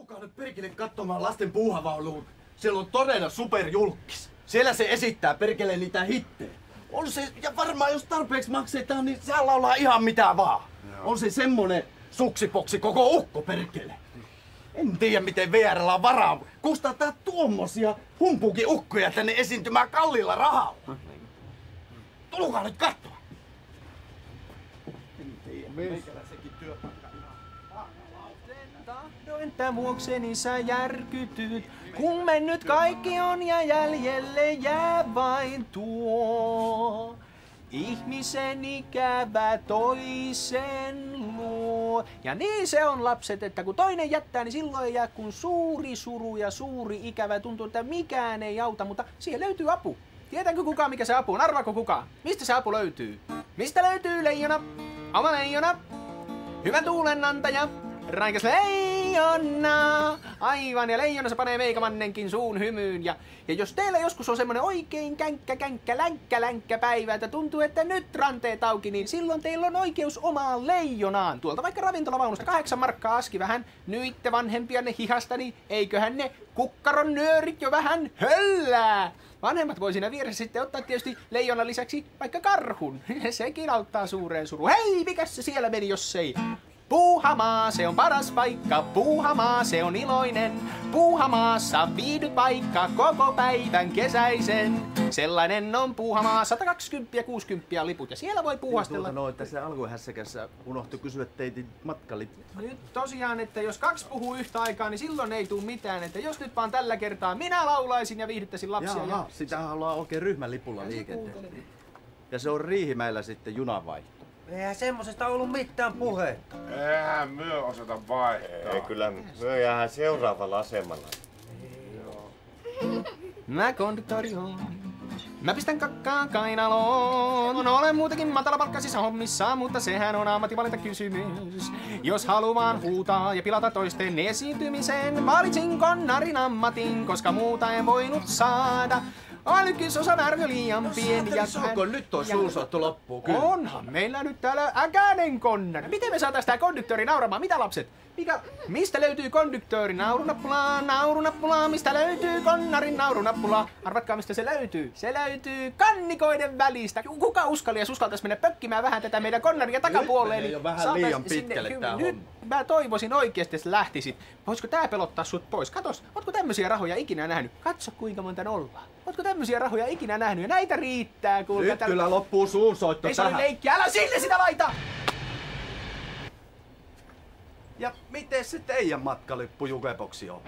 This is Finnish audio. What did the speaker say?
Tulkaa nyt perkele katsomaan lasten puuhavaunuun. Siellä on todella superjulkkis. Siellä se esittää perkele niitä hittejä. On se, ja varmaan jos tarpeeksi maksetaan, niin siellä laulaa ihan mitä vaan. Joo. On se semmonen suksipoksi koko ukko perkele. En tiedä miten VR:llä on varaa kustantaa tuommoisia humpukin ukkoja tänne esiintymään kalliilla rahalla. Tulkaa nyt katsoa. En tiedä, meikäläisenkin työpaikka ihan. Tahdoin tämän vuokseni sä järkytyt, kun mennyt kaikki on ja jäljelle jää vain tuo. Ihmisen ikävä toisen luo. Ja niin se on, lapset, että kun toinen jättää, niin silloin ei jää kun suuri suru ja suuri ikävä. Tuntuu, että mikään ei auta, mutta siihen löytyy apu. Tietääkö kukaan, mikä se apu on? Arvaako kukaan? Mistä se apu löytyy? Mistä löytyy leijona? Oma leijona? Hyvän tuulen antaja? Raikas leijona! Aivan, ja leijona se panee meikamannenkin suun hymyyn. Ja jos teillä joskus on semmonen oikein länkkä päivä, että tuntuu, että nyt ranteet auki, niin silloin teillä on oikeus omaan leijonaan. Tuolta vaikka ravintolavaunusta 8 markkaa aski vähän. Nyitte vanhempianne hihasta, niin eiköhän ne kukkaron nyörit jo vähän höllää. Vanhemmat voi siinä vieressä sitten ottaa tietysti leijonan lisäksi vaikka karhun. Sekin auttaa suureen suruun. Hei, mikäs se siellä meni, jos ei? Puuhamaa, se on paras paikka, Puuhamaa, se on iloinen. Puuhamaassa viihdyt vaikka koko päivän kesäisen. Sellainen on Puuhamaa, 120 ja 60 liput ja siellä voi puuhastella. No, että se alkuhässäkässä unohtui kysyä teitin matkaliput. Nyt tosiaan, että jos 2 puhuu yhtä aikaa, niin silloin ei tule mitään. Että jos nyt vaan tällä kertaa minä laulaisin ja viihdyttäisin lapsia. Jaha, sitähän ollaan oikein ryhmän lipulla liikenteessä. Ja se on Riihimäellä sitten junanvaihto. Eihän semmosesta ollut mitään puhetta. Eihän myö osata vaihtaa. Ei, kyllä myö jäähän seuraavalla asemalla. Mä konduktori on. Mä pistän kakkaa kainaloon. Olen muutenkin matalapalkkaisissa hommissa, mutta sehän on ammattivalintakysymys. Jos haluan huutaa ja pilata toisten esiintymisen, valitsin konnarin ammatin, koska muuta en voinut saada. Alkysosa värkö liian pieni ja... Nyt on suusottu loppuun, kyllä. Onhan meillä nyt täällä äkäinen konnari. Miten me saatais tää konduktööri nauramaan? Mitä lapset? Mistä löytyy konduktöörin naurunappulaa? Mistä löytyy konnarin naurunappulaa? Arvatkaa mistä se löytyy. Se löytyy kannikoiden välistä. Kuka uskaltais mennä pökkimään vähän tätä meidän konnaria takapuoleen? Niin jo vähän liian pitkälle tää nyt mä toivoisin oikeesti, että lähtisit. Voisiko tää pelottaa sut pois? Katos, ootko tämmösiä rahoja ikinä nähnyt? Katso kuinka monta nollaa. Ootko tämmösiä rahoja ikinä nähnyt? Ja näitä riittää, kuulkaa. Nyt kyllä loppuu suunsoitto ei tähän. Ei se ole leikki, älä sille sitä laita! Ja miten se teidän matkalippu Jukeboksi on?